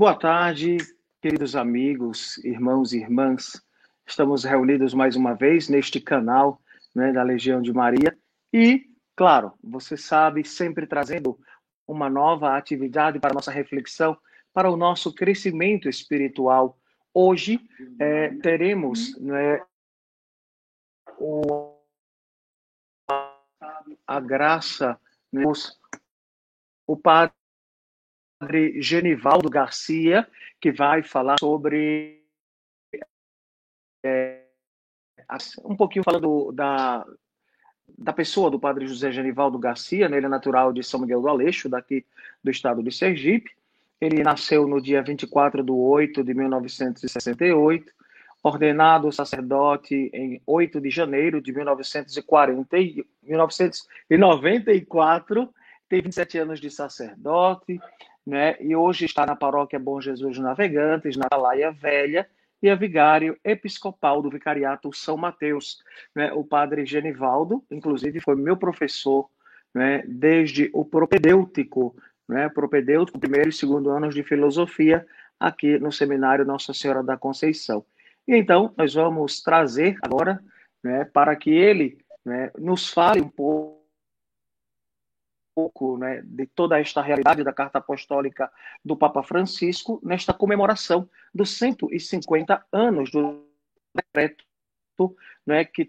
Boa tarde, queridos amigos, irmãos e irmãs. Estamos reunidos mais uma vez neste canal, né, da Legião de Maria. E, claro, você sabe, sempre trazendo uma nova atividade para a nossa reflexão, para o nosso crescimento espiritual. Hoje teremos, né, a graça, né, o Padre Genivaldo Garcia, que vai falar sobre um pouquinho falando da pessoa do Padre José Genivaldo Garcia, né? Ele é natural de São Miguel do Aleixo, daqui do estado de Sergipe. Ele nasceu no dia 24 de 8 de 1968, ordenado sacerdote em 8 de janeiro de 1994, tem 27 anos de sacerdote, né? E hoje está na paróquia Bom Jesus Navegantes, na Atalaia Velha, e é vigário episcopal do Vicariato São Mateus, né? O padre Genivaldo, inclusive, foi meu professor, né? Desde o propedêutico, né? Propedêutico, primeiro e segundo anos de filosofia, aqui no seminário Nossa Senhora da Conceição. E então, nós vamos trazer agora, né, para que ele, né, nos fale um pouco, né, de toda esta realidade da Carta Apostólica do Papa Francisco, nesta comemoração dos 150 anos do decreto, né, que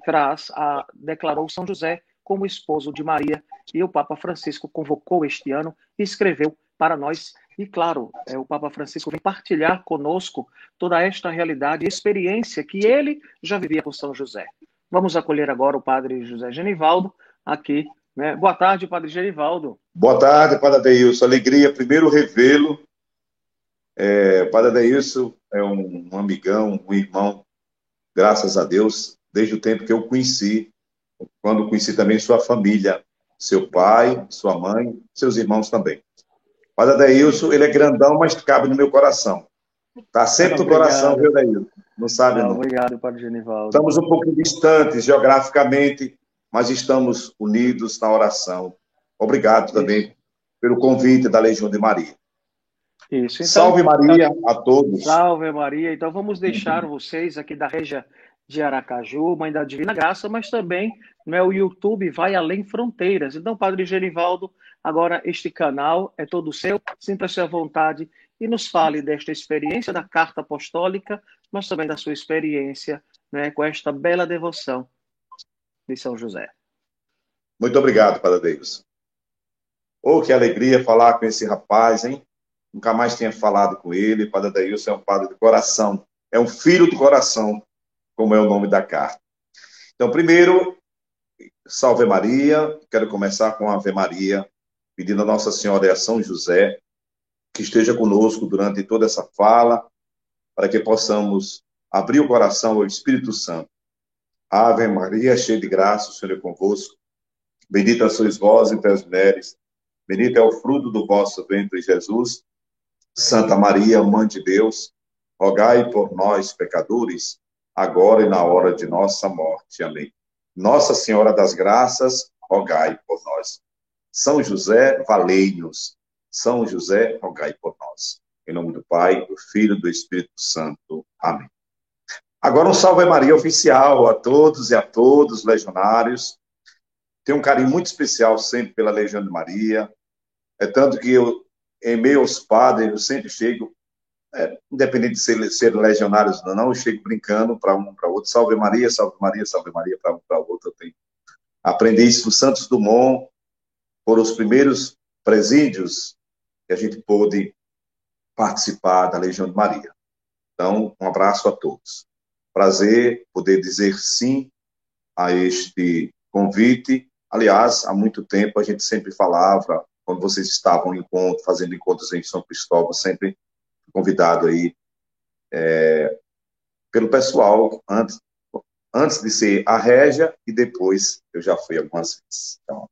declarou São José como esposo de Maria, e o Papa Francisco convocou este ano e escreveu para nós. E, claro, o Papa Francisco vem partilhar conosco toda esta realidade e experiência que ele já vivia com São José. Vamos acolher agora o Padre José Genivaldo aqui, né? Boa tarde, Padre Genivaldo. Boa tarde, Padre Adeilson. Alegria, primeiro revê-lo. Padre Adeilson é um amigão, um irmão, graças a Deus, desde o tempo que eu conheci, quando conheci também sua família, seu pai, sua mãe, seus irmãos também. Padre Adeilson, ele é grandão, mas cabe no meu coração. Está sempre no coração, viu, Adeilson? Não sabe, não. Obrigado, Padre Genivaldo. Estamos um pouco distantes geograficamente, mas estamos unidos na oração. Obrigado também pelo convite da Legião de Maria. Isso. Então, salve Maria a todos. Salve Maria. Então vamos deixar vocês aqui da região de Aracaju, Mãe da Divina Graça, mas também, né, o YouTube vai além fronteiras. Então, Padre Genivaldo, agora este canal é todo seu, sinta-se à vontade e nos fale desta experiência da Carta Apostólica, mas também da sua experiência, né, com esta bela devoção de São José. Muito obrigado, Padre Deus. Oh, que alegria falar com esse rapaz, hein? Nunca mais tinha falado com ele. Padre Adeilson é um padre do coração, é um filho do coração, como é o nome da carta. Então, primeiro, salve Maria. Quero começar com a Ave Maria, pedindo a Nossa Senhora e a São José que esteja conosco durante toda essa fala, para que possamos abrir o coração ao Espírito Santo. Ave Maria, cheia de graça, o Senhor é convosco. Bendita sois vós entre as mulheres. Bendito é o fruto do vosso ventre, Jesus. Santa Maria, Mãe de Deus, rogai por nós, pecadores, agora e na hora de nossa morte. Amém. Nossa Senhora das Graças, rogai por nós. São José, valei-nos. São José, rogai por nós. Em nome do Pai, do Filho e do Espírito Santo. Amém. Agora um salve Maria oficial a todos e a todos, legionários. Tenho um carinho muito especial sempre pela Legião de Maria. É tanto que eu, em meio aos padres, eu sempre chego, independente de ser legionários ou não, eu chego brincando para um, para outro. Salve Maria, salve Maria, salve Maria, para um, para outro. Eu tenho. Aprendi isso do Santos Dumont, foram os primeiros presídios que a gente pôde participar da Legião de Maria. Então, um abraço a todos. Prazer poder dizer sim a este convite. Aliás, há muito tempo a gente sempre falava, quando vocês estavam fazendo encontros em São Cristóvão, sempre convidado aí pelo pessoal, antes de ser a régia, e depois eu já fui algumas vezes. Então,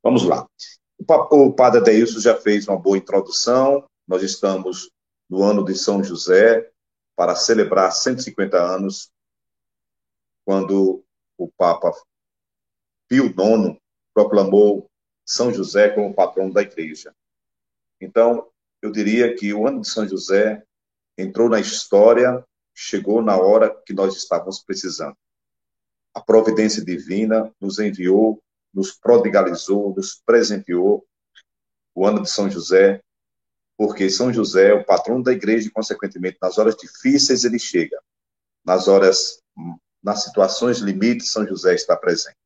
vamos lá. O Padre Adeilson já fez uma boa introdução. Nós estamos no ano de São José, para celebrar 150 anos, quando o Papa Pio IX proclamou São José como patrono da Igreja. Então, eu diria que o ano de São José entrou na história, chegou na hora que nós estávamos precisando. A providência divina nos enviou, nos prodigalizou, nos presenteou o ano de São José, porque São José é o patrono da igreja e, consequentemente, nas horas difíceis ele chega. Nas situações limites, São José está presente.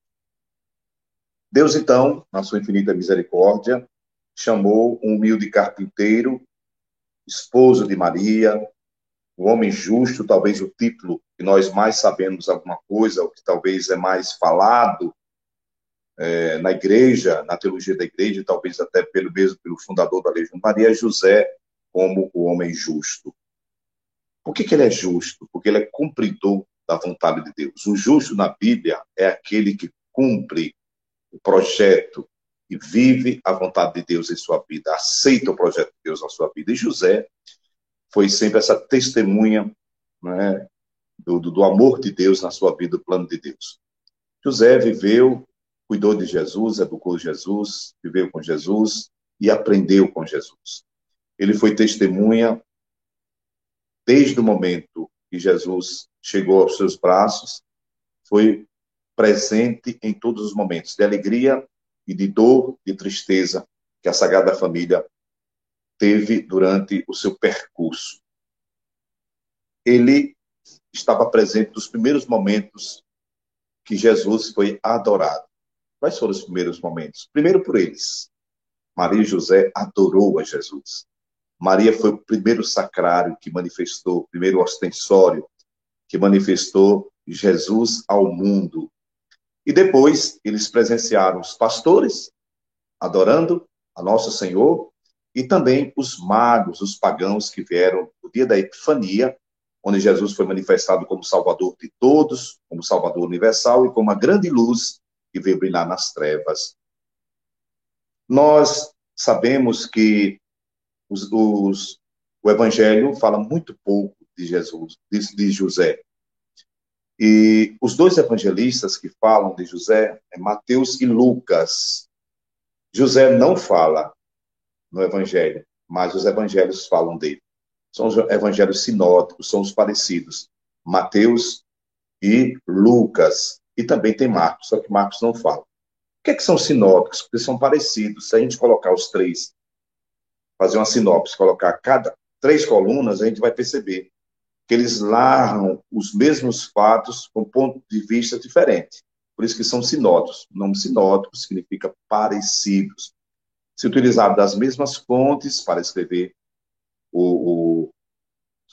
Deus, então, na sua infinita misericórdia, chamou um humilde carpinteiro, esposo de Maria, um homem justo, talvez o título que nós mais sabemos alguma coisa, o que talvez é mais falado na igreja, na teologia da igreja, talvez até pelo fundador da Legião Maria, José, como o homem justo. Por que ele é justo? Porque ele é cumpridor da vontade de Deus. O justo na Bíblia é aquele que cumpre o projeto e vive a vontade de Deus em sua vida, aceita o projeto de Deus na sua vida. E José foi sempre essa testemunha, né, do amor de Deus na sua vida, do plano de Deus. José viveu, cuidou de Jesus, educou Jesus, viveu com Jesus e aprendeu com Jesus. Ele foi testemunha desde o momento que Jesus chegou aos seus braços, foi presente em todos os momentos de alegria e de dor, de tristeza que a Sagrada Família teve durante o seu percurso. Ele estava presente nos primeiros momentos que Jesus foi adorado. Quais foram os primeiros momentos? Primeiro por eles. Maria e José adorou a Jesus. Maria foi o primeiro sacrário que manifestou, o primeiro ostensório que manifestou Jesus ao mundo. E depois eles presenciaram os pastores adorando a Nosso Senhor e também os magos, os pagãos que vieram no dia da Epifania, onde Jesus foi manifestado como Salvador de todos, como Salvador universal e como a grande luz que veio brilhar nas trevas. Nós sabemos que o Evangelho fala muito pouco de Jesus, de José. E os dois evangelistas que falam de José é Mateus e Lucas. José não fala no Evangelho, mas os evangelhos falam dele. São os evangelhos sinóticos, são os parecidos. Mateus e Lucas. E também tem Marcos, só que Marcos não fala. O que é que são sinóticos? Porque são parecidos. Se a gente colocar os três, fazer uma sinopse, colocar cada 3 colunas, a gente vai perceber que eles narram os mesmos fatos com ponto de vista diferente. Por isso que são sinóticos. O nome sinótico significa parecidos. Se utilizar das mesmas fontes para escrever o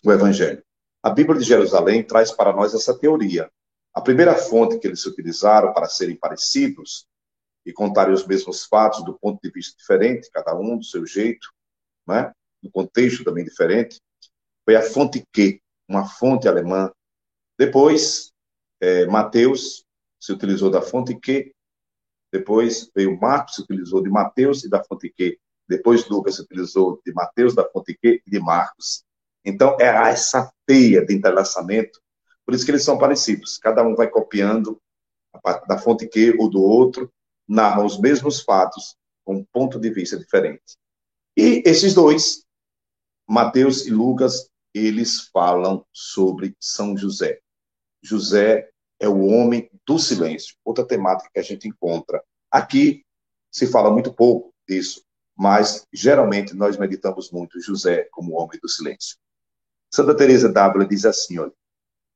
Evangelho. A Bíblia de Jerusalém traz para nós essa teoria. A primeira fonte que eles utilizaram para serem parecidos e contarem os mesmos fatos do ponto de vista diferente, cada um do seu jeito, né? No contexto também diferente, foi a fonte Q, uma fonte alemã. Depois, Mateus se utilizou da fonte Q, depois veio Marcos, se utilizou de Mateus e da fonte Q. Depois Lucas se utilizou de Mateus, da fonte Q e de Marcos. Então, é essa teia de entrelaçamento, por isso que eles são parecidos. Cada um vai copiando a parte da fonte Q ou do outro, narram os mesmos fatos com um ponto de vista diferente. E esses dois, Mateus e Lucas, eles falam sobre São José. José é o homem do silêncio, outra temática que a gente encontra. Aqui se fala muito pouco disso, mas geralmente nós meditamos muito José como o homem do silêncio. Santa Teresa d'Ávila diz assim, olha,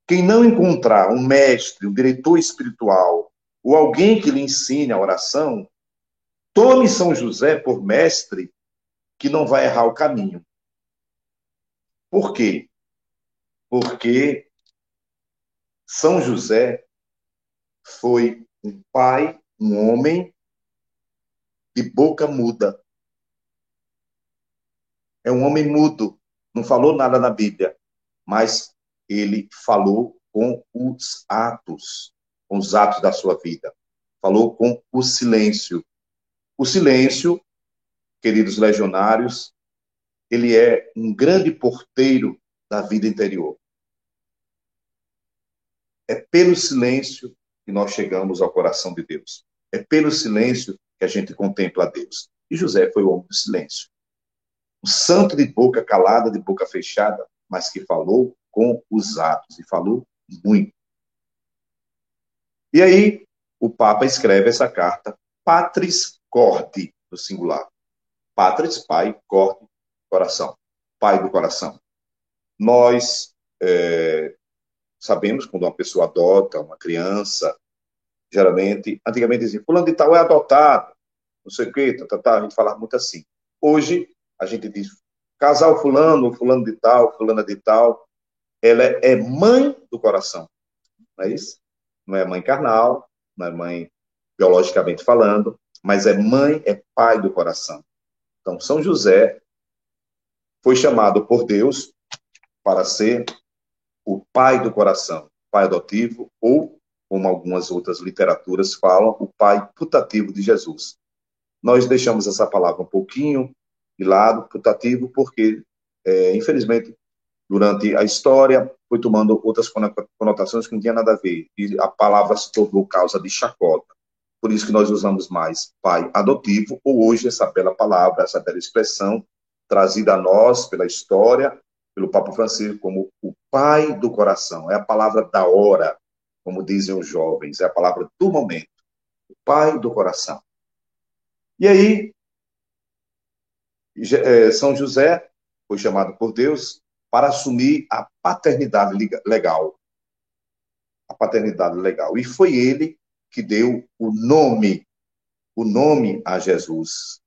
quem não encontrar um mestre, um diretor espiritual, ou alguém que lhe ensine a oração, tome São José por mestre que não vai errar o caminho. Por quê? Porque São José foi um pai, um homem de boca muda. É um homem mudo, não falou nada na Bíblia, mas ele falou com os atos da sua vida. Falou com o silêncio. O silêncio, queridos legionários, ele é um grande porteiro da vida interior. É pelo silêncio que nós chegamos ao coração de Deus. É pelo silêncio que a gente contempla a Deus. E José foi o homem do silêncio. um santo de boca calada, de boca fechada, mas que falou com os atos, e falou muito. E aí, o Papa escreve essa carta, Patris Corde, no singular. Patris, pai, Corde, coração. Pai do coração. Nós sabemos quando uma pessoa adota uma criança, geralmente, antigamente dizia, fulano de tal é adotado, não sei o quê, a gente falava muito assim. Hoje, a gente diz, casal fulano, fulano de tal, fulana de tal, ela é mãe do coração, não é isso? Não é mãe carnal, não é mãe biologicamente falando, mas é mãe, é pai do coração. Então, São José foi chamado por Deus para ser o pai do coração, pai adotivo, ou, como algumas outras literaturas falam, o pai putativo de Jesus. Nós deixamos essa palavra um pouquinho de lado, putativo, porque, infelizmente, durante a história, foi tomando outras conotações que não tinha nada a ver, e a palavra se tornou causa de chacota. Por isso que nós usamos mais pai adotivo, ou hoje essa bela palavra, essa bela expressão, trazida a nós pela história, pelo Papa Francisco, como o pai do coração. É a palavra da hora, como dizem os jovens, é a palavra do momento. O pai do coração. E aí, São José foi chamado por Deus para assumir a paternidade legal. A paternidade legal. E foi ele que deu o nome a Jesus.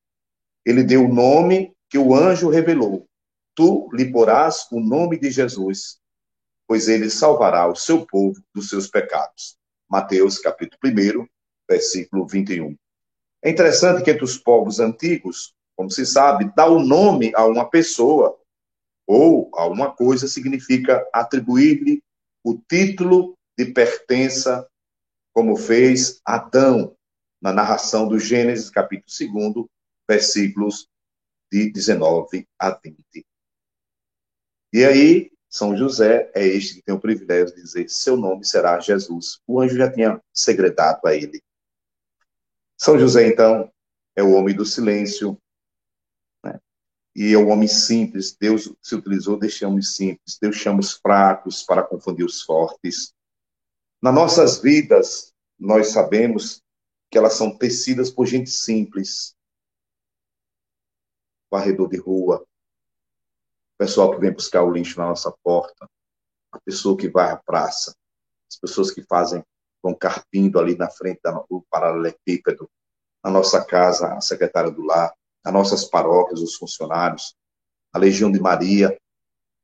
Ele deu o nome que o anjo revelou. Tu lhe porás o nome de Jesus, pois ele salvará o seu povo dos seus pecados. Mateus, capítulo 1, versículo 21. É interessante que entre os povos antigos, como se sabe, dar o nome a uma pessoa ou a uma coisa significa atribuir-lhe o título de pertença, como fez Adão na narração do Gênesis, capítulo 2, versículos de 19 a 20. E aí, São José é este que tem o privilégio de dizer, seu nome será Jesus. O anjo já tinha segredado a ele. São José, então, é o homem do silêncio, né? E é o homem simples. Deus se utilizou deste homem simples. Deus chama os fracos para confundir os fortes. Nas nossas vidas, nós sabemos que elas são tecidas por gente simples. Varredor de rua, pessoal que vem buscar o lixo na nossa porta, a pessoa que vai à praça, as pessoas que vão carpindo ali na frente do paralelepípedo, na nossa casa, a secretária do lar, as nossas paróquias, os funcionários, a Legião de Maria.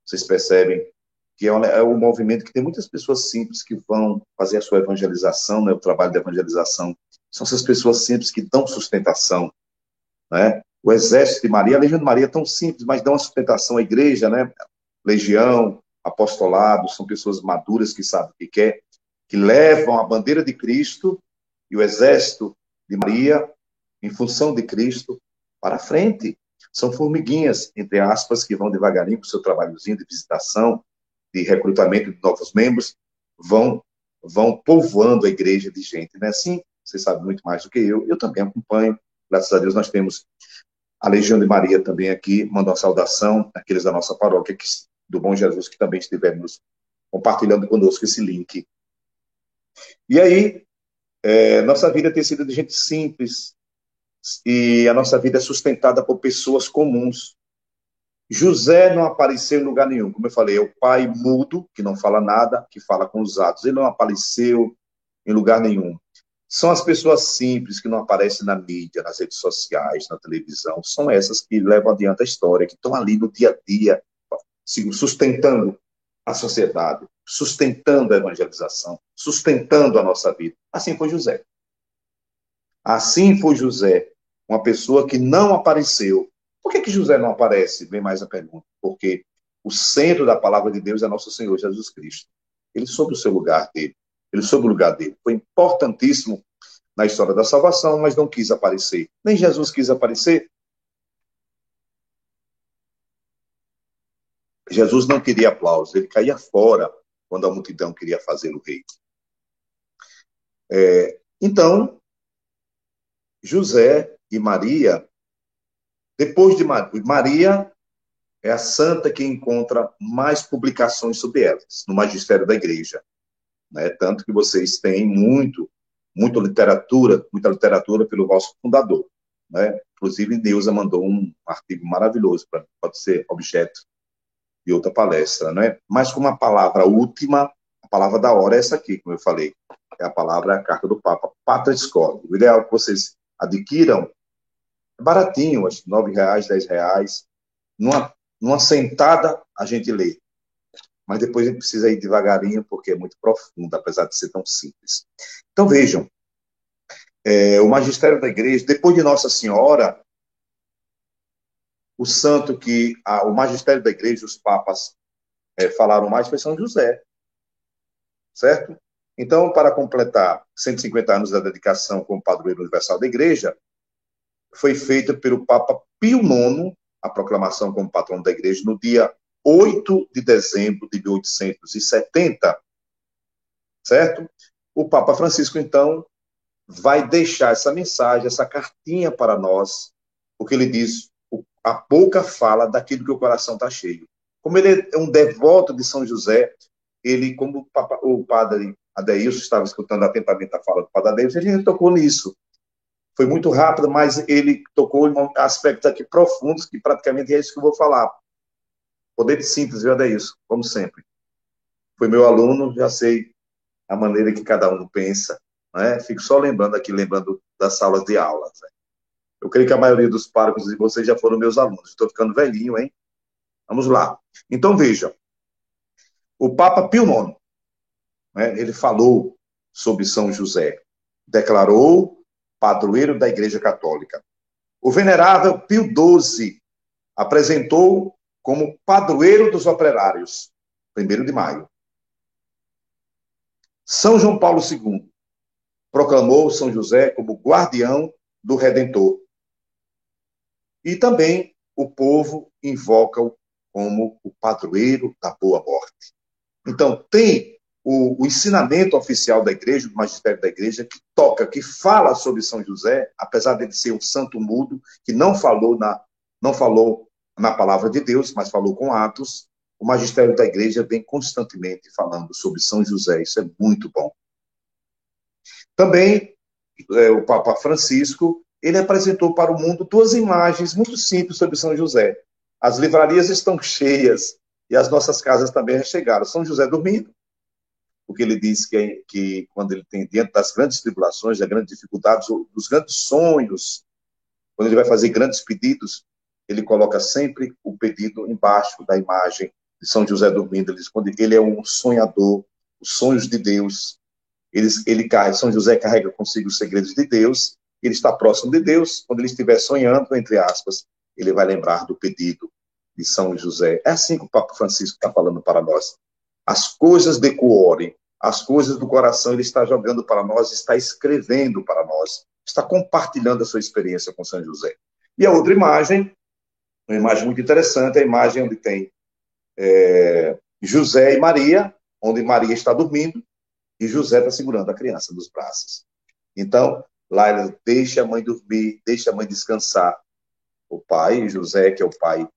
Vocês percebem que é um movimento que tem muitas pessoas simples que vão fazer a sua evangelização, né, o trabalho de evangelização. São essas pessoas simples que dão sustentação, né? O Exército de Maria, a Legião de Maria é tão simples, mas dão uma sustentação à igreja, né? Legião, apostolado, são pessoas maduras que sabem o que quer, que levam a bandeira de Cristo e o Exército de Maria, em função de Cristo, para frente. São formiguinhas, entre aspas, que vão devagarinho com o seu trabalhozinho de visitação, de recrutamento de novos membros, vão povoando a igreja de gente. Não é assim? Você sabe muito mais do que eu também acompanho. Graças a Deus nós temos a Legião de Maria também aqui, manda uma saudação àqueles da nossa paróquia, do Bom Jesus, que também estivermos compartilhando conosco esse link. E aí, nossa vida tem sido de gente simples, e a nossa vida é sustentada por pessoas comuns. José não apareceu em lugar nenhum, como eu falei, é o pai mudo, que não fala nada, que fala com os atos. Ele não apareceu em lugar nenhum. São as pessoas simples que não aparecem na mídia, nas redes sociais, na televisão. São essas que levam adiante a história, que estão ali no dia a dia, sustentando a sociedade, sustentando a evangelização, sustentando a nossa vida. Assim foi José. Assim foi José, uma pessoa que não apareceu. Por que José não aparece? Vem mais a pergunta. Porque o centro da palavra de Deus é nosso Senhor Jesus Cristo. Ele soube o seu lugar dele. Ele soube o lugar dele. Foi importantíssimo na história da salvação, mas não quis aparecer. Nem Jesus quis aparecer. Jesus não queria aplausos. Ele caía fora quando a multidão queria fazê-lo rei. Então, José e Maria, depois de Maria, é a santa que encontra mais publicações sobre elas, no magistério da igreja, né? Tanto que vocês têm muita literatura pelo vosso fundador, né? Inclusive, Neuza mandou um artigo maravilhoso, pode ser objeto de outra palestra, né? Mas como a palavra última, a palavra da hora é essa aqui, como eu falei, é a palavra, a carta do Papa, Patris Corde. O ideal é que vocês adquiram, é baratinho, acho que R$ 9, R$ 10, numa sentada a gente lê. Mas depois a gente precisa ir devagarinho, porque é muito profundo, apesar de ser tão simples. Então vejam, o magistério da igreja, depois de Nossa Senhora, o santo o magistério da igreja, os papas falaram mais, foi São José, certo? Então, para completar 150 anos da dedicação como padroeiro universal da igreja, foi feita pelo Papa Pio IX, a proclamação como patrono da igreja, no dia 8 de dezembro de 1870, certo? O Papa Francisco, então, vai deixar essa mensagem, essa cartinha para nós, porque ele diz, a boca fala daquilo que o coração está cheio. Como ele é um devoto de São José, ele, como o padre Adeilson estava escutando atentamente a fala do padre Adeilson, ele tocou nisso. Foi muito rápido, mas ele tocou em aspectos aqui profundos, que praticamente é isso que eu vou falar. Poder de síntese, viu, Adeilson? Como sempre. Foi meu aluno, já sei a maneira que cada um pensa, né? Fico só lembrando das salas de aula. Né? Eu creio que a maioria dos párocos de vocês já foram meus alunos. Estou ficando velhinho, hein? Vamos lá. Então, vejam. O Papa Pio IX, né, ele falou sobre São José. Declarou padroeiro da Igreja Católica. O venerável Pio XII apresentou como padroeiro dos operários, 1º de maio. São João Paulo II proclamou São José como guardião do Redentor. E também o povo invoca-o como o padroeiro da boa morte. Então, tem o ensinamento oficial da igreja, do magistério da igreja, que toca, que fala sobre São José, apesar de ele ser um santo mudo, que não falou na palavra de Deus, mas falou com atos. O magistério da igreja vem constantemente falando sobre São José, isso é muito bom. Também, o Papa Francisco, ele apresentou para o mundo 2 imagens muito simples sobre São José. As livrarias estão cheias e as nossas casas também já chegaram. São José dormindo, porque ele diz que quando ele tem diante das grandes tribulações, das grandes dificuldades, dos grandes sonhos, quando ele vai fazer grandes pedidos, ele coloca sempre o pedido embaixo da imagem de São José dormindo. Ele diz, quando ele é um sonhador, os sonhos de Deus, São José carrega consigo os segredos de Deus, ele está próximo de Deus, quando ele estiver sonhando, entre aspas, ele vai lembrar do pedido de São José. É assim que o Papa Francisco está falando para nós. As coisas de cuore, as coisas do coração, ele está jogando para nós, está escrevendo para nós, está compartilhando a sua experiência com São José. E a outra imagem, uma imagem muito interessante, é a imagem onde tem José e Maria, onde Maria está dormindo, e José está segurando a criança nos braços. Então, lá ele deixa a mãe dormir, deixa a mãe descansar. O pai, José, que é o pai,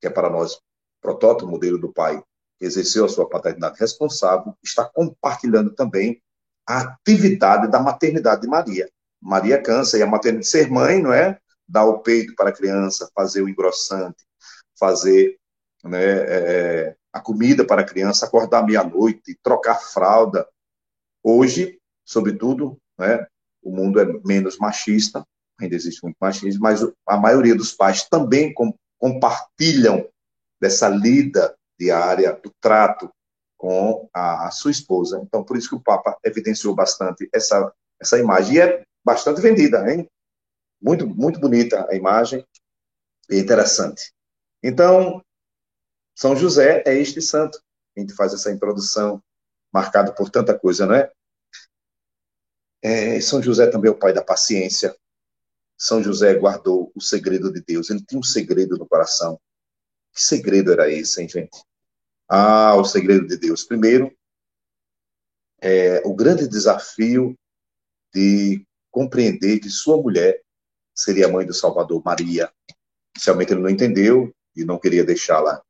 que é para nós protótipo, modelo do pai, que exerceu a sua paternidade responsável, está compartilhando também a atividade da maternidade de Maria. Maria cansa, e a maternidade de ser mãe, não é? Dar o peito para a criança, fazer o engrossante, fazer, né, a comida para a criança, acordar meia-noite, trocar fralda. Hoje, sobretudo, né, o mundo é menos machista, ainda existe muito machismo, mas a maioria dos pais também compartilham dessa lida diária, do trato com a sua esposa. Então, por isso que o Papa evidenciou bastante essa imagem. E é bastante vendida, hein? Muito, muito bonita a imagem e interessante. Então, São José é este santo. A gente faz essa introdução marcado por tanta coisa, não é? São José também é o pai da paciência. São José guardou o segredo de Deus. Ele tinha um segredo no coração. Que segredo era esse, hein, gente? O segredo de Deus. Primeiro, o grande desafio de compreender que sua mulher seria a mãe do Salvador, Maria. Inicialmente ele não entendeu, e não queria deixá-la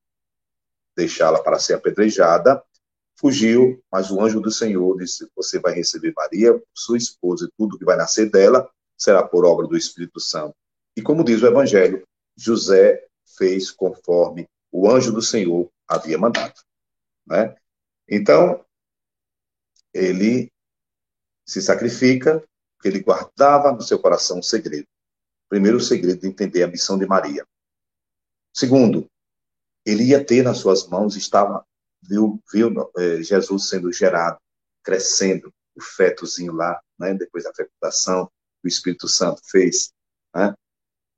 para ser apedrejada, fugiu, mas o anjo do Senhor disse: você vai receber Maria, sua esposa, e tudo que vai nascer dela será por obra do Espírito Santo. E como diz o Evangelho, José fez conforme o anjo do Senhor havia mandado. Né? Então, ele se sacrifica, porque ele guardava no seu coração um segredo. Primeiro, o segredo de entender a missão de Maria. Segundo, ele ia ter nas suas mãos, viu Jesus sendo gerado, crescendo, o fetozinho lá, né, depois da fecundação, o Espírito Santo fez, né,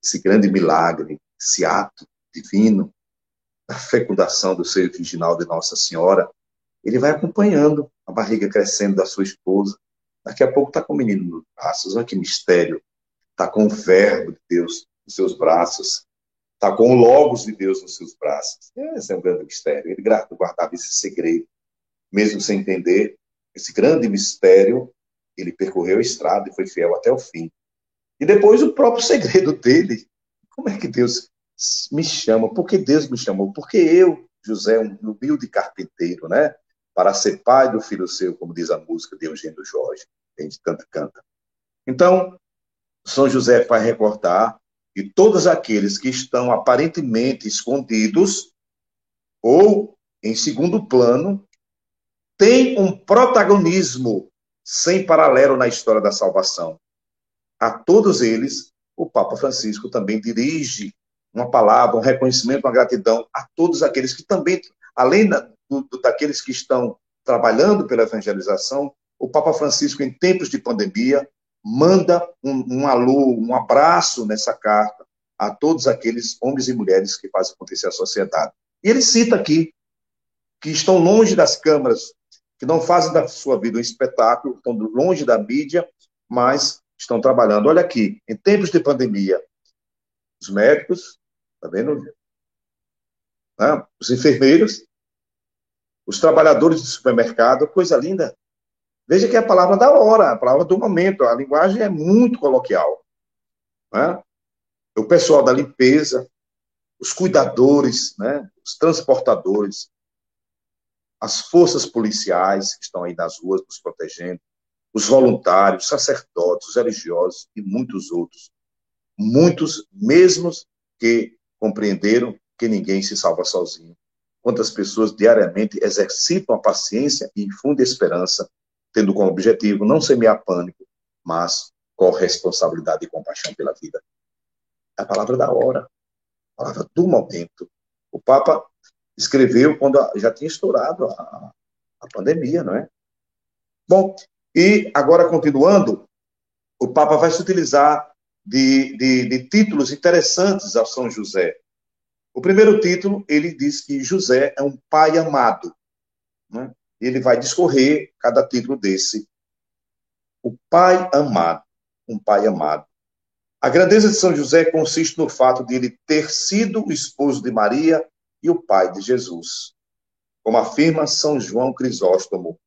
esse grande milagre, esse ato divino, a fecundação do seio virginal de Nossa Senhora. Ele vai acompanhando a barriga crescendo da sua esposa. Daqui a pouco está com o menino nos braços. Olha que mistério. Está com o verbo de Deus nos seus braços. Está com o Logos de Deus nos seus braços. Esse é um grande mistério. Ele guardava esse segredo, mesmo sem entender esse grande mistério. Ele percorreu a estrada e foi fiel até o fim. E depois o próprio segredo dele. Como é que Deus me chama? Por que Deus me chamou? Porque eu, José, um humilde carpinteiro, né? Para ser pai do filho seu, como diz a música de Eugênio Jorge. A gente canta. Então, São José vai recordar que todos aqueles que estão aparentemente escondidos ou em segundo plano têm um protagonismo sem paralelo na história da salvação. A todos eles, o Papa Francisco também dirige uma palavra, um reconhecimento, uma gratidão a todos aqueles que também, além daqueles que estão trabalhando pela evangelização, o Papa Francisco, em tempos de pandemia, manda um alô, um abraço nessa carta a todos aqueles homens e mulheres que fazem acontecer a sociedade. E ele cita aqui que estão longe das câmaras, que não fazem da sua vida um espetáculo, estão longe da mídia, mas estão trabalhando. Olha aqui, em tempos de pandemia, os médicos, tá vendo? Né? Os enfermeiros, os trabalhadores do supermercado, coisa linda. Veja que é a palavra da hora, a palavra do momento, a linguagem é muito coloquial. Né? O pessoal da limpeza, os cuidadores, né? Os transportadores, as forças policiais que estão aí nas ruas nos protegendo, os voluntários, os sacerdotes, os religiosos e muitos outros. Muitos, mesmo que compreenderam que ninguém se salva sozinho. Quantas pessoas diariamente exercitam a paciência e infundem esperança, tendo como objetivo não semear pânico, mas corresponsabilidade e compaixão pela vida. É a palavra da hora, a palavra do momento. O Papa escreveu quando já tinha estourado a pandemia, não é? Bom, e agora continuando, o Papa vai se utilizar de títulos interessantes a São José. O primeiro título, ele diz que José é um pai amado. Né? Ele vai discorrer cada título desse. O pai amado, um pai amado. A grandeza de São José consiste no fato de ele ter sido o esposo de Maria e o pai de Jesus. Como afirma São João Crisóstomo,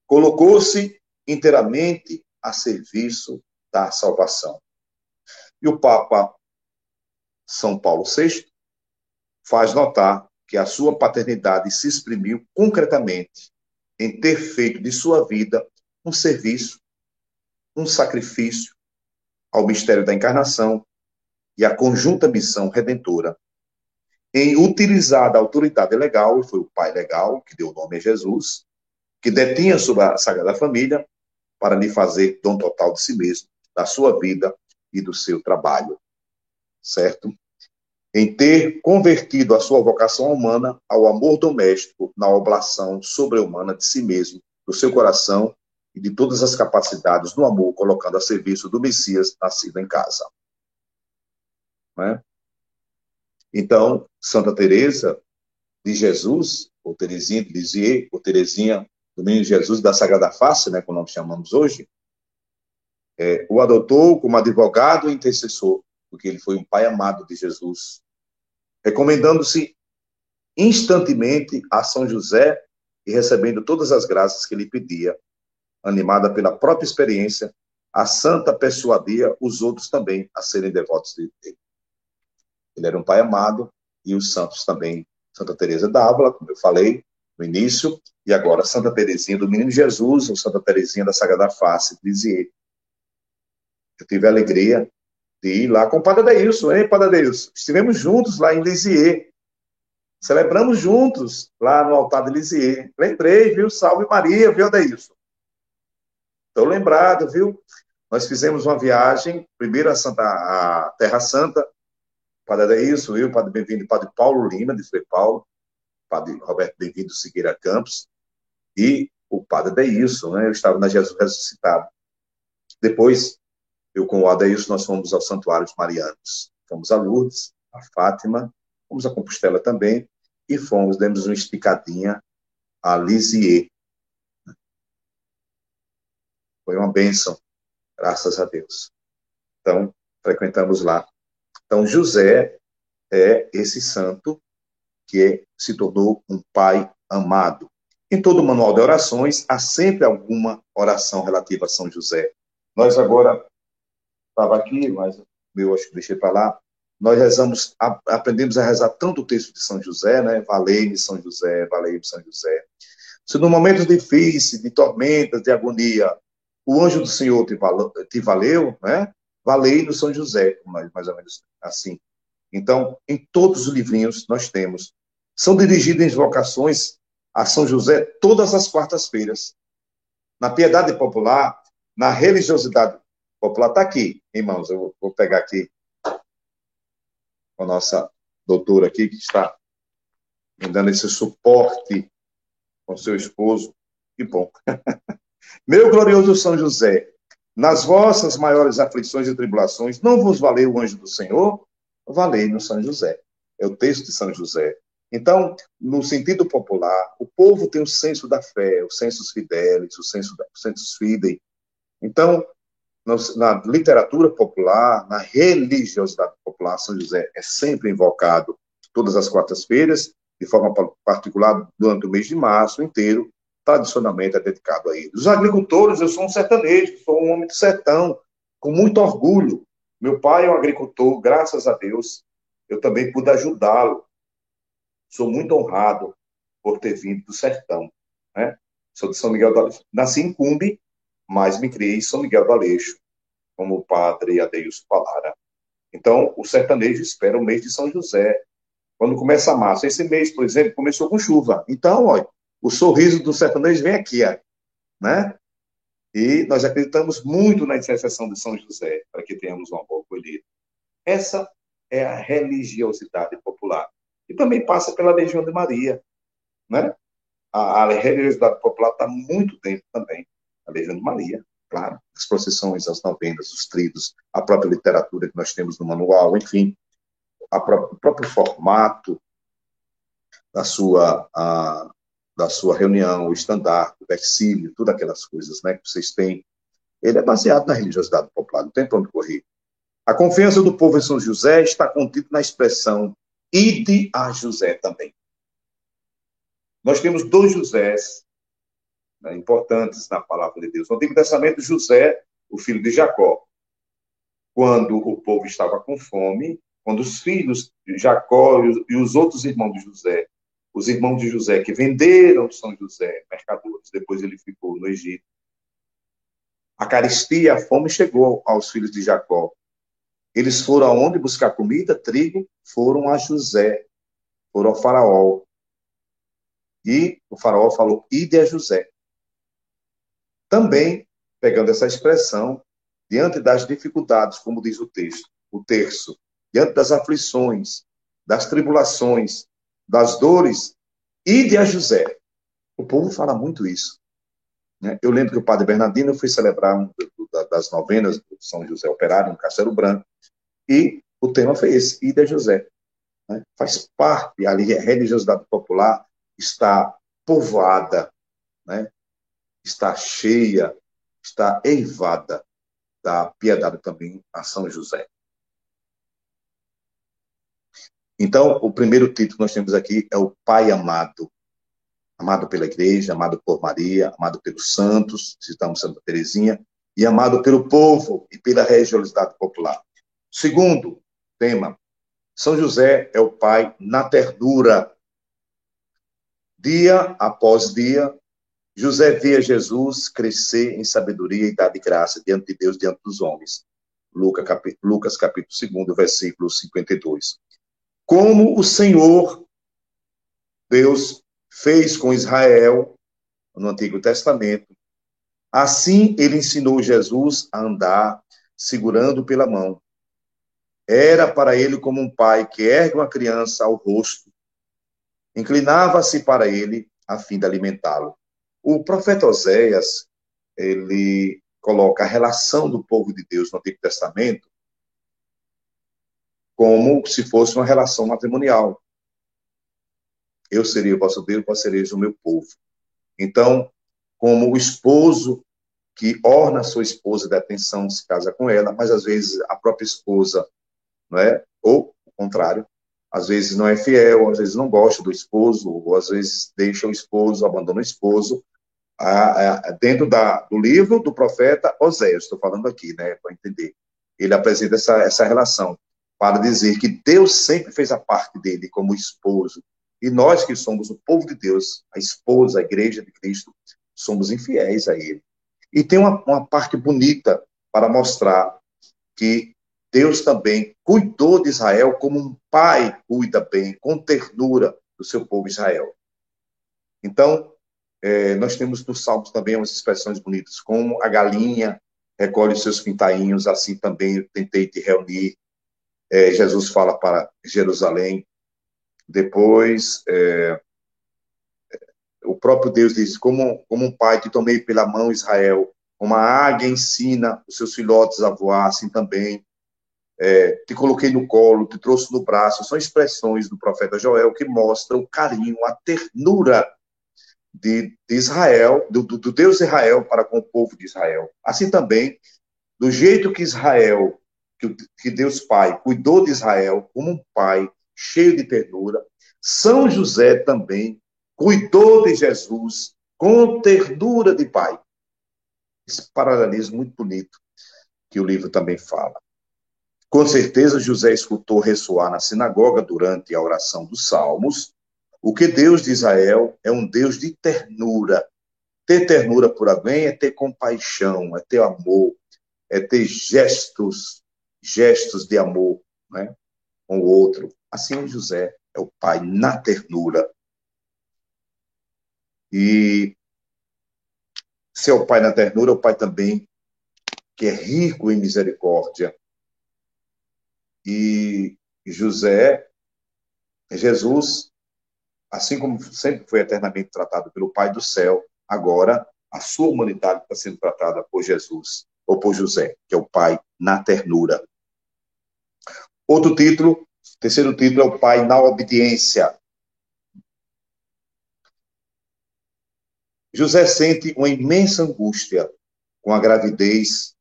colocou-se inteiramente a serviço da salvação. E o Papa São Paulo VI faz notar que a sua paternidade se exprimiu concretamente em ter feito de sua vida um serviço, um sacrifício ao mistério da encarnação e à conjunta missão redentora, em utilizar da autoridade legal, e foi o pai legal que deu o nome a Jesus, que detinha sobre a Sagrada Família, para lhe fazer dom total de si mesmo, da sua vida e do seu trabalho, certo? Em ter convertido a sua vocação humana ao amor doméstico na oblação sobre-humana de si mesmo, do seu coração e de todas as capacidades do amor, colocando a serviço do Messias nascido em casa. Né? Então, Santa Teresa de Jesus, ou Teresinha de Lisieux, ou Teresinha do Menino Jesus da Sagrada Face, né, como nós chamamos hoje, o adotou como advogado e intercessor, porque ele foi um pai amado de Jesus, recomendando-se instantemente a São José e recebendo todas as graças que lhe pedia. Animada pela própria experiência, a santa persuadia os outros também a serem devotos dele. Ele era um pai amado, e os santos também, Santa Teresa d'Ávila, como eu falei no início, e agora Santa Teresinha do Menino Jesus, ou Santa Teresinha da Sagrada Face de Lisieux. Eu tive a alegria de ir lá com o Padre Adeilson, hein, Padre Adeilson? Estivemos juntos lá em Lisieux, celebramos juntos lá no altar de Lisieux. Lembrei, viu? Salve Maria, viu, Adeilson? Estou lembrado, viu? Nós fizemos uma viagem, primeiro a Terra Santa, Padre Adeilson, eu, Padre Bem-vindo, Padre Paulo Lima, de Frei Paulo, Padre Roberto Bem-vindo Siqueira Campos, e o Padre Adeilson, né? Eu estava na Jesus Ressuscitado. Depois, eu com o Adeilson, nós fomos aos Santuários Marianos. Fomos a Lourdes, a Fátima, fomos a Compostela também, e demos uma esticadinha a Lisieux. Foi uma bênção, graças a Deus. Então, frequentamos lá. Então, José é esse santo que se tornou um pai amado. Em todo o manual de orações, há sempre alguma oração relativa a São José. Nós agora, estava aqui, mas eu acho que deixei para lá, nós aprendemos a rezar tanto o texto de São José, né? Valei-me São José, valei-me São José. Se no momento difícil, de tormentas, de agonia, o anjo do Senhor te valeu, né? Valei no São José, mais ou menos assim. Então, em todos os livrinhos nós temos. São dirigidas invocações a São José todas as quartas-feiras. Na piedade popular, na religiosidade popular, está aqui, irmãos, eu vou pegar aqui a nossa doutora aqui, que está me dando esse suporte com seu esposo. Que bom. Meu glorioso São José, nas vossas maiores aflições e tribulações, não vos valeu o anjo do Senhor? Valei no São José. É o texto de São José. Então, no sentido popular, o povo tem o senso da fé, o sensus fidelis, o sensus fidei. Então, na literatura popular, na religiosidade popular, São José é sempre invocado todas as quartas-feiras, de forma particular durante o mês de março inteiro, tradicionalmente é dedicado a ele. Os agricultores, eu sou um sertanejo, sou um homem do sertão, com muito orgulho. Meu pai é um agricultor, graças a Deus, eu também pude ajudá-lo. Sou muito honrado por ter vindo do sertão, né? Sou de São Miguel do Aleixo. Nasci em Cumbe, mas me criei em São Miguel do Aleixo, como o padre Adeilson falara. Então, o sertanejo espera o mês de São José. Quando começa março, esse mês, por exemplo, começou com chuva. Então, olha, o sorriso do sertanejo vem aqui, né? E nós acreditamos muito na intercessão de São José, para que tenhamos uma boa colheita. Essa é a religiosidade popular. E também passa pela Legião de Maria, né? A religiosidade popular está muito dentro também da Legião de Maria, claro. As procissões, as novenas, os tridos, a própria literatura que nós temos no manual, enfim, o próprio formato da sua reunião, o estandarte, o versílio, todas aquelas coisas, né, que vocês têm, ele é baseado na religiosidade popular, não tem para onde correr. A confiança do povo em São José está contida na expressão ide a José também. Nós temos dois Josés, né, importantes na palavra de Deus. No Antigo Testamento, José, o filho de Jacó. Quando o povo estava com fome, quando os filhos de Jacó e os outros irmãos de José, os irmãos de José que venderam São José, mercadores, depois ele ficou no Egito. A carestia, a fome chegou aos filhos de Jacó. Eles foram aonde buscar comida, trigo? Foram a José, foram ao faraó. E o faraó falou, ide a José. Também, pegando essa expressão, diante das dificuldades, como diz o terço, diante das aflições, das tribulações, das dores, ide a José. O povo fala muito isso, né? Eu lembro que o padre Bernardino foi celebrar das novenas do São José Operário, no Castelo Branco, e o tema foi esse, ide a José. Né? Faz parte, a religiosidade popular está povoada, né? Está cheia, está eivada da piedade também a São José. Então, o primeiro título que nós temos aqui é o Pai Amado. Amado pela Igreja, amado por Maria, amado pelos santos, citamos Santa Teresinha, e amado pelo povo e pela religiosidade popular. Segundo tema, São José é o pai na ternura. Dia após dia, José via Jesus crescer em sabedoria e dar de graça diante de Deus, diante dos homens. Lucas capítulo 2, versículo 52. Como o Senhor, Deus, fez com Israel no Antigo Testamento, assim ele ensinou Jesus a andar segurando pela mão. Era para ele como um pai que ergue uma criança ao rosto, inclinava-se para ele a fim de alimentá-lo. O profeta Oséias, ele coloca a relação do povo de Deus no Antigo Testamento como se fosse uma relação matrimonial. Eu seria o vosso Deus, vós sereis o meu povo. Então, como o esposo que orna a sua esposa de atenção, se casa com ela, mas às vezes a própria esposa, não é? Ou o contrário, às vezes não é fiel, às vezes não gosta do esposo, ou às vezes deixa o esposo, abandona o esposo. Dentro do livro do profeta Oséias, estou falando aqui, né, para entender. Ele apresenta essa relação para dizer que Deus sempre fez a parte dele como esposo. E nós que somos o povo de Deus, a esposa, a igreja de Cristo, somos infiéis a ele. E tem uma parte bonita para mostrar que Deus também cuidou de Israel como um pai cuida bem, com ternura, do seu povo Israel. Então, nós temos nos Salmos também umas expressões bonitas, como a galinha recolhe os seus pintainhos, assim também eu tentei te reunir. Jesus fala para Jerusalém. Depois, o próprio Deus diz, como um pai te tomei pela mão, Israel, como a águia ensina os seus filhotes a voar, assim também te coloquei no colo, te trouxe no braço. São expressões do profeta Joel que mostram o carinho, a ternura de Israel, do Deus Israel para com o povo de Israel. Assim também, do jeito que Israel, que Deus Pai cuidou de Israel como um pai cheio de ternura, São José também cuidou de Jesus com ternura de pai. Esse paralelismo muito bonito que o livro também fala. Com certeza, José escutou ressoar na sinagoga durante a oração dos Salmos o que Deus de Israel é um Deus de ternura. Ter ternura por alguém é ter compaixão, é ter amor, é ter gestos de amor, né, com o outro. Assim, José é o pai na ternura. E se é o pai na ternura, é o pai também que é rico em misericórdia. E Jesus, assim como sempre foi eternamente tratado pelo Pai do céu, agora a sua humanidade está sendo tratada por Jesus, ou por José, que é o Pai na ternura. Outro título, terceiro título, é o Pai na obediência. José sente uma imensa angústia com a gravidez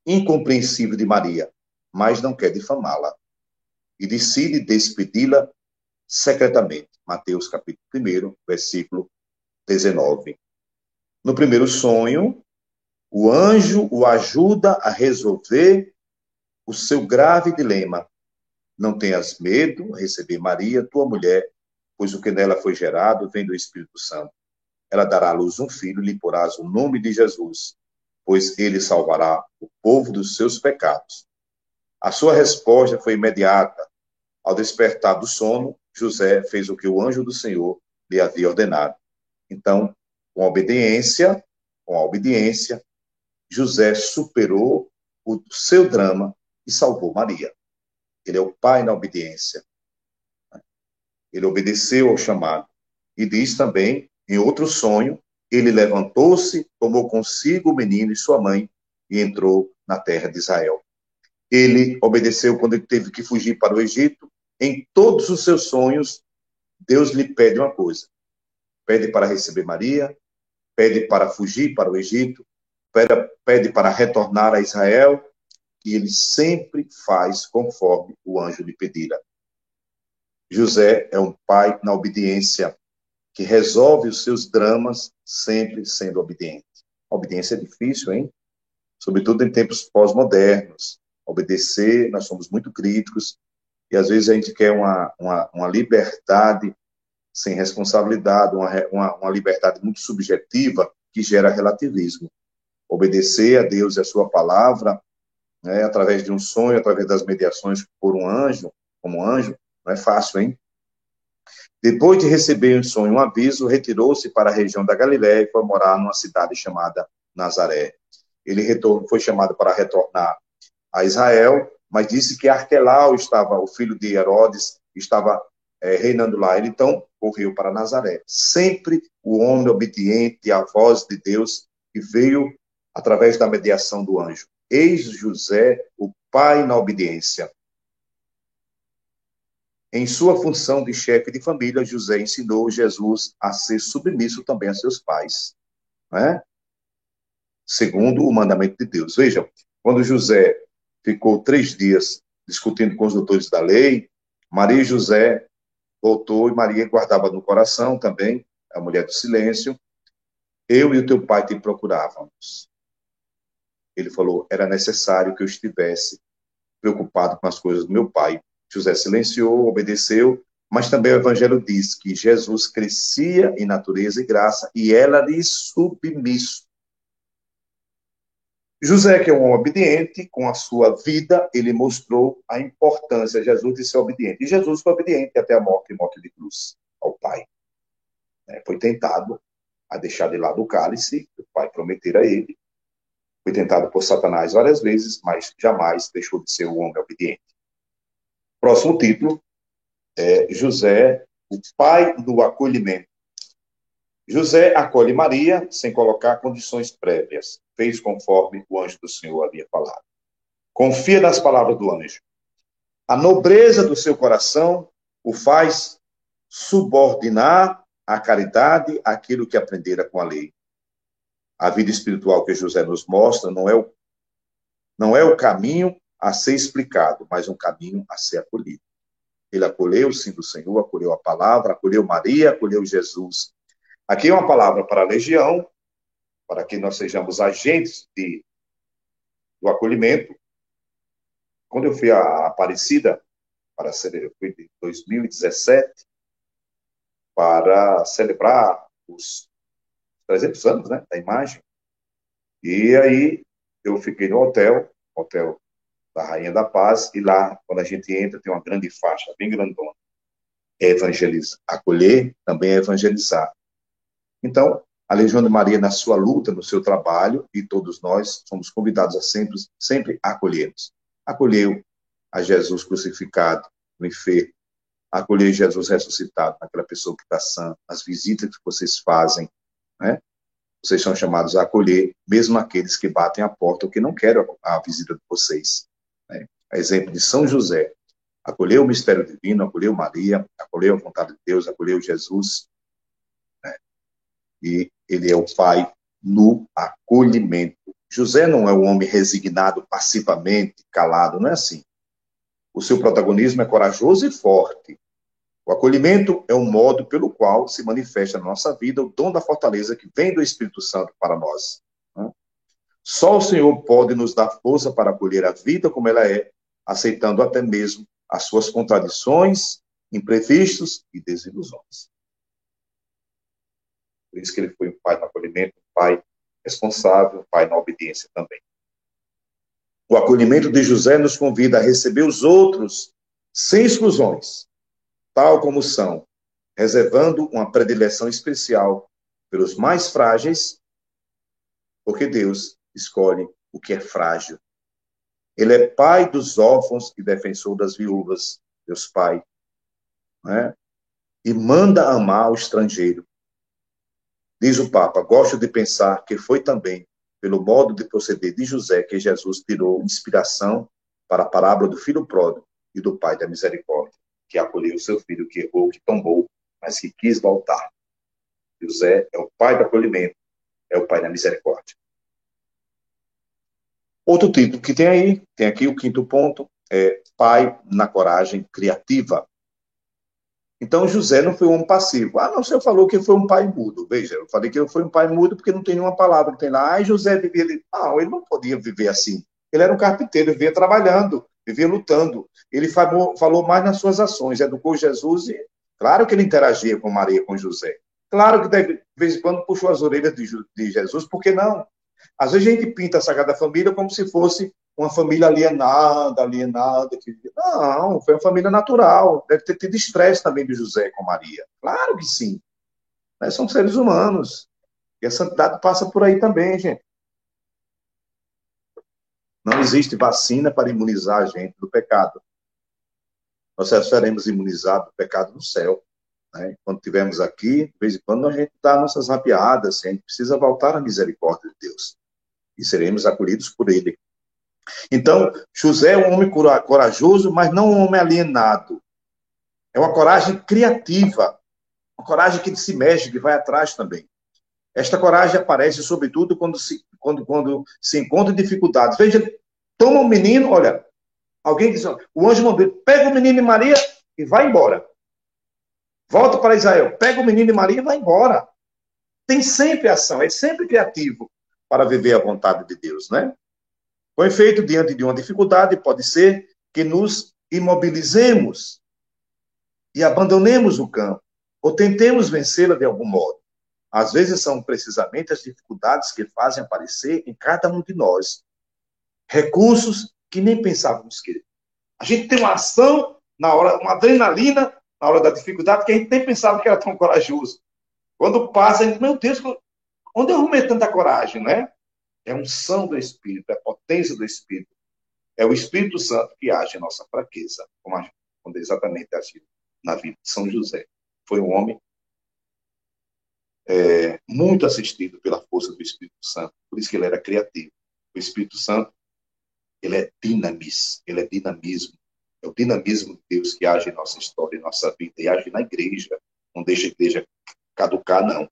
incompreensível de Maria, mas não quer difamá-la e decide despedi-la secretamente. Mateus capítulo 1, versículo 19. No primeiro sonho, o anjo o ajuda a resolver o seu grave dilema. Não tenhas medo a receber Maria, tua mulher, pois o que nela foi gerado vem do Espírito Santo. Ela dará à luz um filho e lhe porás o nome de Jesus, pois ele salvará o povo dos seus pecados. A sua resposta foi imediata. Ao despertar do sono, José fez o que o anjo do Senhor lhe havia ordenado. Então, com a obediência, José superou o seu drama e salvou Maria. Ele é o pai na obediência. Ele obedeceu ao chamado. E diz também, em outro sonho, ele levantou-se, tomou consigo o menino e sua mãe e entrou na terra de Israel. Ele obedeceu quando ele teve que fugir para o Egito. Em todos os seus sonhos, Deus lhe pede uma coisa. Pede para receber Maria, pede para fugir para o Egito, pede para retornar a Israel, e ele sempre faz conforme o anjo lhe pedira. José é um pai na obediência, que resolve os seus dramas sempre sendo obediente. A obediência é difícil, hein? Sobretudo em tempos pós-modernos. Obedecer, nós somos muito críticos, E às vezes a gente quer uma liberdade sem responsabilidade, uma liberdade muito subjetiva que gera relativismo. Obedecer a Deus e a sua palavra, né, através de um sonho, através das mediações por um anjo, como um anjo, não é fácil, hein? Depois de receber em sonho um aviso, retirou-se para a região da Galiléia e foi morar numa cidade chamada Nazaré. Ele foi chamado para retornar a Israel, mas disse que Arquelau estava, o filho de Herodes, estava reinando lá. Ele então correu para Nazaré. Sempre o homem obediente à voz de Deus que veio através da mediação do anjo. Eis José, o pai na obediência. Em sua função de chefe de família, José ensinou Jesus a ser submisso também a seus pais, né? Segundo o mandamento de Deus. Vejam, quando José ficou 3 dias discutindo com os doutores da lei, Maria e José voltou e Maria guardava no coração também, a mulher do silêncio. Eu e o teu pai te procurávamos. Ele falou, era necessário que eu estivesse preocupado com as coisas do meu pai. José silenciou, obedeceu, mas também o evangelho diz que Jesus crescia em natureza e graça e ela lhe submisso. José, que é um homem obediente, com a sua vida, ele mostrou a importância, Jesus, de ser obediente. E Jesus foi obediente até a morte de cruz ao Pai. Foi tentado a deixar de lado o cálice, que o Pai prometera a ele. Foi tentado por Satanás várias vezes, mas jamais deixou de ser o homem obediente. Próximo título é José, o pai do acolhimento. José acolhe Maria sem colocar condições prévias. Fez conforme o anjo do Senhor havia falado. Confia nas palavras do anjo. A nobreza do seu coração o faz subordinar à caridade aquilo que aprendera com a lei. A vida espiritual que José nos mostra não é o caminho a ser explicado, mas um caminho a ser acolhido. Ele acolheu, sim, do Senhor, acolheu a palavra, acolheu Maria, acolheu Jesus. Aqui é uma palavra para a legião, para que nós sejamos agentes do acolhimento. Quando eu fui a Aparecida, eu fui em 2017, para celebrar os 300 anos, né, da imagem. E aí eu fiquei no hotel da Rainha da Paz, e lá, quando a gente entra, tem uma grande faixa, bem grandona. É evangelizar. Acolher também é evangelizar. Então, a Legião de Maria, na sua luta, no seu trabalho, e todos nós somos convidados a sempre acolhermos. Acolheu a Jesus crucificado, no enfermo. Acolher Jesus ressuscitado, naquela pessoa que está sã. As visitas que vocês fazem, né? Vocês são chamados a acolher, mesmo aqueles que batem a porta ou que não querem a visita de vocês. Né? A exemplo de São José. Acolheu o mistério divino, acolheu Maria, acolheu a vontade de Deus, acolheu Jesus. Né? E ele é o pai no acolhimento. José não é um homem resignado, passivamente, calado, não é assim. O seu protagonismo é corajoso e forte. O acolhimento é um modo pelo qual se manifesta na nossa vida o dom da fortaleza que vem do Espírito Santo para nós. Né? Só o Senhor pode nos dar força para acolher a vida como ela é, aceitando até mesmo as suas contradições, imprevistos e desilusões. Por isso que ele foi um pai no acolhimento, um pai responsável, um pai na obediência também. O acolhimento de José nos convida a receber os outros sem exclusões, tal como são, reservando uma predileção especial pelos mais frágeis, porque Deus escolhe o que é frágil. Ele é pai dos órfãos e defensor das viúvas, Deus Pai, né? E manda amar o estrangeiro. Diz o Papa, gosto de pensar que foi também pelo modo de proceder de José que Jesus tirou inspiração para a parábola do filho pródigo e do pai da misericórdia, que acolheu o seu filho que errou, que tombou, mas que quis voltar. José é o pai do acolhimento, é o pai da misericórdia. Outro título que tem aqui o quinto ponto, é pai na coragem criativa. Então, José não foi um homem passivo. Ah, não, o senhor falou que foi um pai mudo. Veja, eu falei que ele foi um pai mudo porque não tem nenhuma palavra que tem lá. Ah, José vivia ali. Não, ele não podia viver assim. Ele era um carpinteiro, ele vivia trabalhando, vivia lutando. Ele falou mais nas suas ações, educou Jesus e, claro que ele interagia com Maria, com José. Claro que de vez em quando puxou as orelhas de Jesus, por que não? Às vezes a gente pinta a Sagrada Família como se fosse uma família alienada. Não, foi uma família natural. Deve ter tido estresse também de José com Maria. Claro que sim. Nós somos seres humanos. E a santidade passa por aí também, gente. Não existe vacina para imunizar a gente do pecado. Nós só seremos imunizados do pecado no céu. Né? Quando estivermos aqui, de vez em quando a gente dá nossas rapiadas, a gente precisa voltar à misericórdia de Deus. E seremos acolhidos por Ele. Então, José é um homem corajoso, mas não um homem alienado. É uma coragem criativa, uma coragem que se mexe, que vai atrás também. Esta coragem aparece, sobretudo, quando se encontra dificuldades. Veja, toma um menino, olha, alguém diz, o anjo mandou, pega o menino e Maria e vai embora. Volta para Israel, pega o menino e Maria e vai embora. Tem sempre ação, é sempre criativo para viver a vontade de Deus, né? Com efeito, diante de uma dificuldade, pode ser que nos imobilizemos e abandonemos o campo, ou tentemos vencê-la de algum modo. Às vezes são precisamente as dificuldades que fazem aparecer em cada um de nós recursos que nem pensávamos que. A gente tem uma ação na hora, uma adrenalina na hora da dificuldade que a gente nem pensava que era tão corajoso. Quando passa, a gente, meu Deus, onde eu arrumei tanta coragem, né? É a unção do Espírito, é a potência do Espírito. É o Espírito Santo que age em nossa fraqueza, como exatamente agiu na vida de São José. Foi um homem muito assistido pela força do Espírito Santo, por isso que ele era criativo. O Espírito Santo, ele é ele é dinamismo. É o dinamismo de Deus que age em nossa história, em nossa vida, e age na igreja. Não deixa a igreja caducar, não.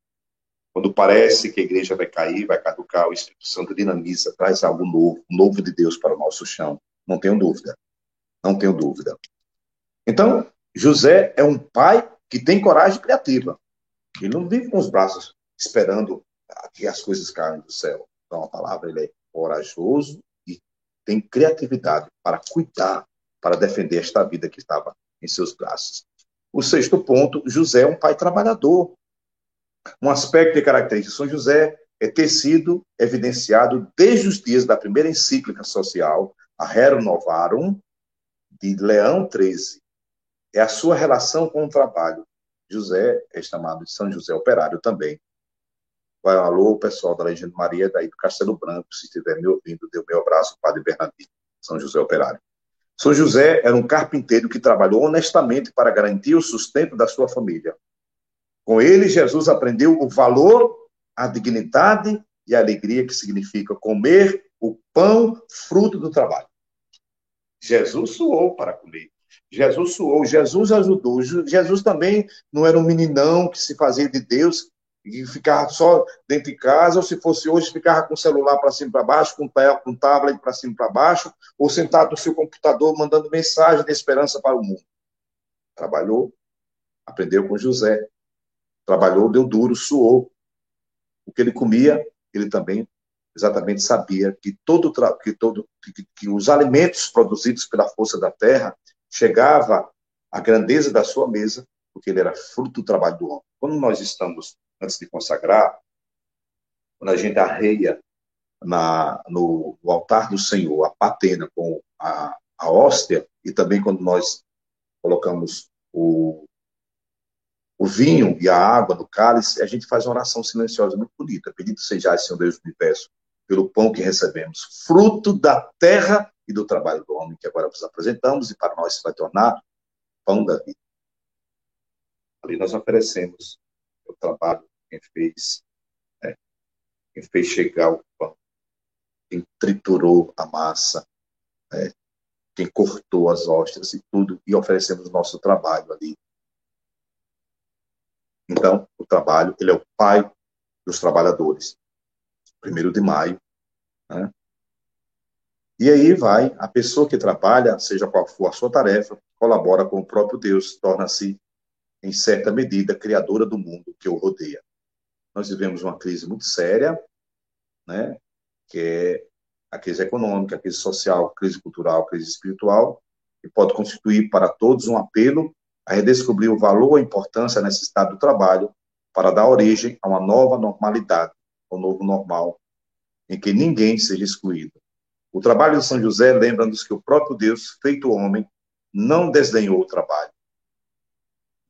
Quando parece que a igreja vai cair, vai caducar, o Espírito Santo dinamiza, traz algo novo, novo de Deus para o nosso chão. Não tenho dúvida. Não tenho dúvida. Então, José é um pai que tem coragem criativa. Ele não vive com os braços esperando que as coisas caiam do céu. Então, a palavra, ele é corajoso e tem criatividade para cuidar, para defender esta vida que estava em seus braços. O sexto ponto, José é um pai trabalhador. Um aspecto e característica de São José é ter sido evidenciado desde os dias da primeira encíclica social, a Rerum Novarum, de Leão XIII. É a sua relação com o trabalho. José é chamado de São José Operário também. Vai um alô, pessoal da Legião de Maria, daí do Castelo Branco, se estiver me ouvindo, dê o meu abraço, Padre Bernardino, São José Operário. São José era um carpinteiro que trabalhou honestamente para garantir o sustento da sua família. Com ele, Jesus aprendeu o valor, a dignidade e a alegria que significa comer o pão fruto do trabalho. Jesus suou para comer. Jesus suou, Jesus ajudou. Jesus também não era um meninão que se fazia de Deus e ficava só dentro de casa, ou se fosse hoje, ficava com o celular para cima e para baixo, com tablet para cima e para baixo, ou sentado no seu computador mandando mensagem de esperança para o mundo. Trabalhou, aprendeu com José. Trabalhou, deu duro, suou. O que ele comia, ele também exatamente sabia que que os alimentos produzidos pela força da terra chegava à grandeza da sua mesa, porque ele era fruto do trabalho do homem. Quando nós estamos, antes de consagrar, quando a gente arreia no altar do Senhor a patena com a hóstia, e também quando nós colocamos o vinho e a água no cálice, a gente faz uma oração silenciosa muito bonita. Bendito sejais, Senhor Deus do universo, pelo pão que recebemos, fruto da terra e do trabalho do homem, que agora vos apresentamos, e para nós se vai tornar pão da vida. Ali nós oferecemos o trabalho, quem fez chegar o pão, quem triturou a massa, né? Quem cortou as ostras e tudo, e oferecemos o nosso trabalho ali. Então, o trabalho, ele é o pai dos trabalhadores. 1º de maio, né? E aí vai, a pessoa que trabalha, seja qual for a sua tarefa, colabora com o próprio Deus, torna-se, em certa medida, criadora do mundo que o rodeia. Nós vivemos uma crise muito séria, né? Que é a crise econômica, a crise social, a crise cultural, a crise espiritual, e pode constituir para todos um apelo a redescobrir o valor, a importância, a necessidade do trabalho para dar origem a uma nova normalidade, um novo normal, em que ninguém seja excluído. O trabalho de São José lembra-nos que o próprio Deus, feito homem, não desdenhou o trabalho.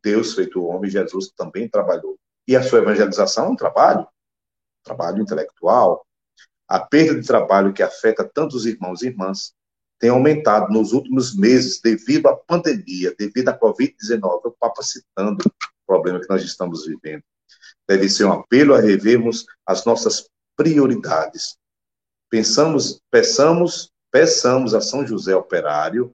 Deus, feito homem, Jesus também trabalhou. E a sua evangelização é um trabalho intelectual. A perda de trabalho que afeta tantos irmãos e irmãs tem aumentado nos últimos meses devido à pandemia, devido à Covid-19. O Papa citando o problema que nós estamos vivendo. Deve ser um apelo a revermos as nossas prioridades. Peçamos a São José Operário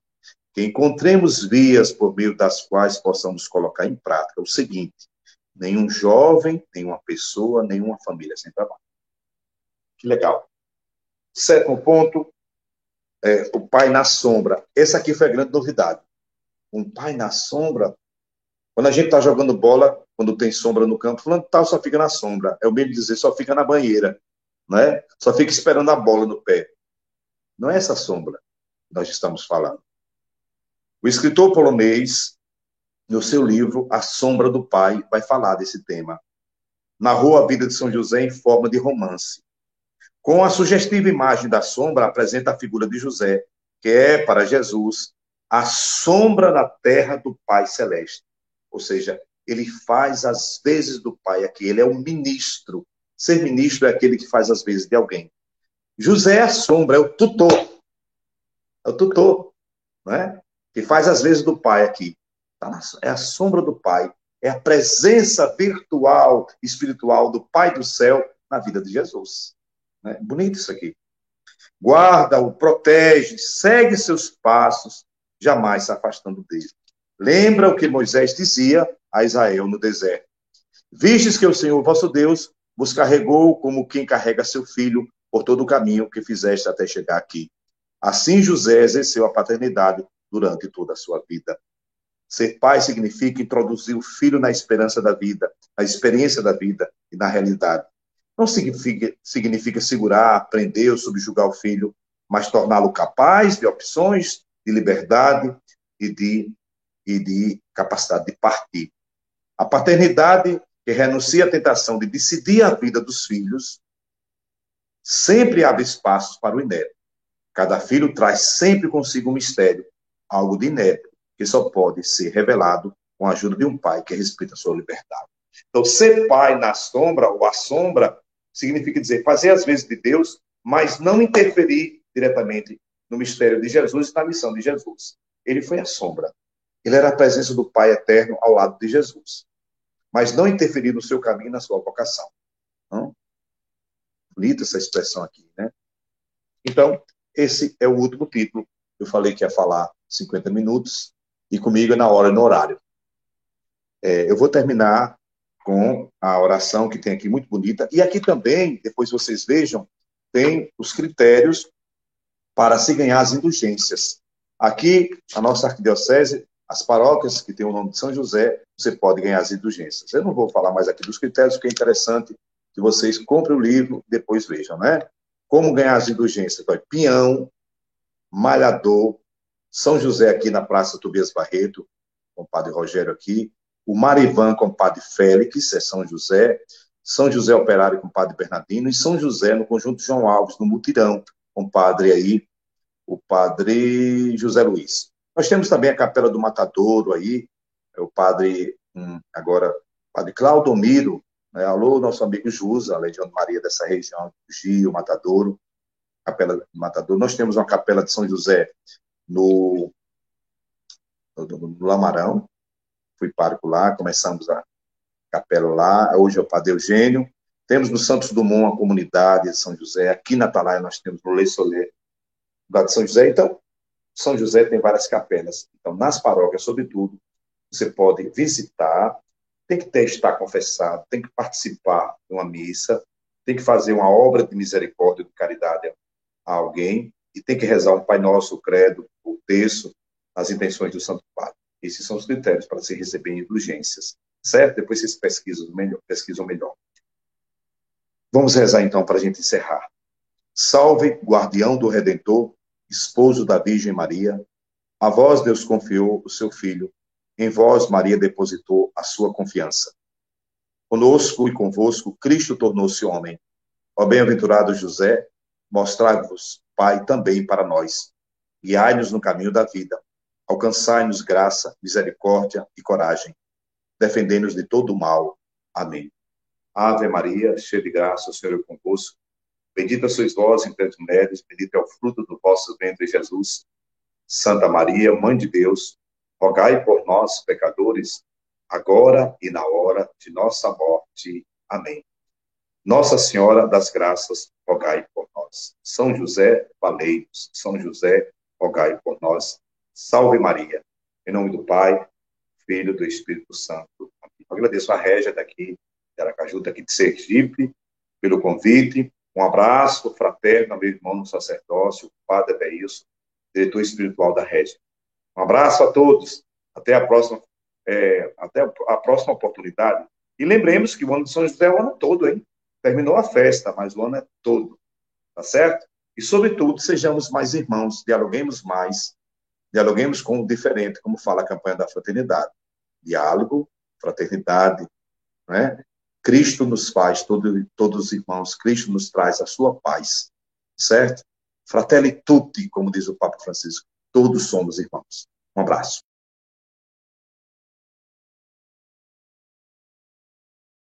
que encontremos vias por meio das quais possamos colocar em prática o seguinte: nenhum jovem, nenhuma pessoa, nenhuma família sem trabalho. Que legal. Sétimo ponto, o pai na sombra. Essa aqui foi a grande novidade. Um pai na sombra. Quando a gente está jogando bola, quando tem sombra no campo, falando tal, só fica na sombra. É o mesmo dizer, só fica na banheira, né? Só fica esperando a bola no pé. Não é essa sombra que nós estamos falando. O escritor polonês, no seu livro A Sombra do Pai, vai falar desse tema. Narrou a vida de São José em forma de romance. Com a sugestiva imagem da sombra, apresenta a figura de José, que é, para Jesus, a sombra na terra do Pai Celeste. Ou seja, ele faz as vezes do Pai aqui, ele é um ministro. Ser ministro é aquele que faz as vezes de alguém. José é a sombra, é o tutor, né? Que faz as vezes do Pai aqui. É a sombra do Pai, é a presença virtual, espiritual do Pai do céu na vida de Jesus. Né? Bonito isso aqui. Guarda-o, protege, segue seus passos, jamais se afastando dele. Lembra o que Moisés dizia a Israel no deserto. Vistes que o Senhor, vosso Deus, vos carregou como quem carrega seu filho por todo o caminho que fizeste até chegar aqui. Assim José exerceu a paternidade durante toda a sua vida. Ser pai significa introduzir o filho na esperança da vida, na experiência da vida e na realidade. Não significa segurar, prender ou subjugar o filho, mas torná-lo capaz de opções, de liberdade e de capacidade de partir. A paternidade, que renuncia à tentação de decidir a vida dos filhos, sempre abre espaços para o inédito. Cada filho traz sempre consigo um mistério, algo de inédito, que só pode ser revelado com a ajuda de um pai que respeita a sua liberdade. Então, ser pai na sombra ou à sombra significa dizer fazer as vezes de Deus, mas não interferir diretamente no mistério de Jesus e na missão de Jesus. Ele foi a sombra. Ele era a presença do Pai eterno ao lado de Jesus, mas não interferir no seu caminho e na sua vocação. Não? Bonita essa expressão aqui, né? Então, esse é o último título. Eu falei que ia falar 50 minutos, e comigo é na hora e no horário. Eu vou terminar com a oração que tem aqui, muito bonita. E aqui também, depois vocês vejam, tem os critérios para se ganhar as indulgências. Aqui, a nossa arquidiocese, as paróquias que tem o nome de São José, você pode ganhar as indulgências. Eu não vou falar mais aqui dos critérios, porque é interessante que vocês comprem o livro e depois vejam, né? Como ganhar as indulgências? Então, Pinhão, Malhador, São José aqui na Praça Tobias Barreto, com o Padre Rogério aqui, o Marivan com o Padre Félix, é São José Operário com o Padre Bernardino, e São José no Conjunto João Alves, no Mutirão, com o Padre aí, o Padre José Luiz. Nós temos também a Capela do Matadouro aí, o Padre, Padre Claudomiro, né? Alô, nosso amigo Jusa, a Legião de Maria dessa região, Gio, Matadouro, Capela do Matadouro. Nós temos uma Capela de São José no Lamarão, fui pároco lá, começamos a capela lá, hoje é o Padre Eugênio. Temos no Santos Dumont a comunidade de São José, aqui na Atalaia nós temos no Lei Solé, lugar de São José. Então, São José tem várias capelas. Então, nas paróquias, sobretudo, você pode visitar, tem que estar confessado, tem que participar de uma missa, tem que fazer uma obra de misericórdia, de caridade a alguém, e tem que rezar um Pai Nosso, o Credo, o Terço, as intenções do Santo Padre. Esses são os critérios para se receber indulgências, certo? Depois vocês pesquisam melhor. Vamos rezar então para a gente encerrar. Salve, guardião do Redentor, esposo da Virgem Maria. A vós Deus confiou o seu Filho. Em vós Maria depositou a sua confiança. Conosco e convosco, Cristo tornou-se homem. Ó bem-aventurado José, mostrai-vos, Pai, também para nós. Guiai-nos no caminho da vida. Alcançai-nos graça, misericórdia e coragem. Defendei-nos de todo o mal. Amém. Ave Maria, cheia de graça, o Senhor é convosco. Bendita sois vós entre as mulheres, bendito é o fruto do vosso ventre, Jesus. Santa Maria, Mãe de Deus, rogai por nós, pecadores, agora e na hora de nossa morte. Amém. Nossa Senhora das Graças, rogai por nós. São José, valei-nos. São José, rogai por nós. Salve Maria. Em nome do Pai, Filho e do Espírito Santo. Amém. Eu agradeço a Régia daqui, de Aracaju, daqui de Sergipe, pelo convite. Um abraço fraterno ao meu irmão no sacerdócio, o Padre Adeilson, diretor espiritual da Régia. Um abraço a todos. Até a próxima oportunidade. E lembremos que o ano de São José é o ano todo, hein? Terminou a festa, mas o ano é todo. Tá certo? E, sobretudo, sejamos mais irmãos, dialoguemos com o diferente, como fala a campanha da fraternidade. Diálogo, fraternidade, né? Cristo nos faz todos irmãos, Cristo nos traz a sua paz, certo? Fratelli tutti, como diz o Papa Francisco, todos somos irmãos. Um abraço.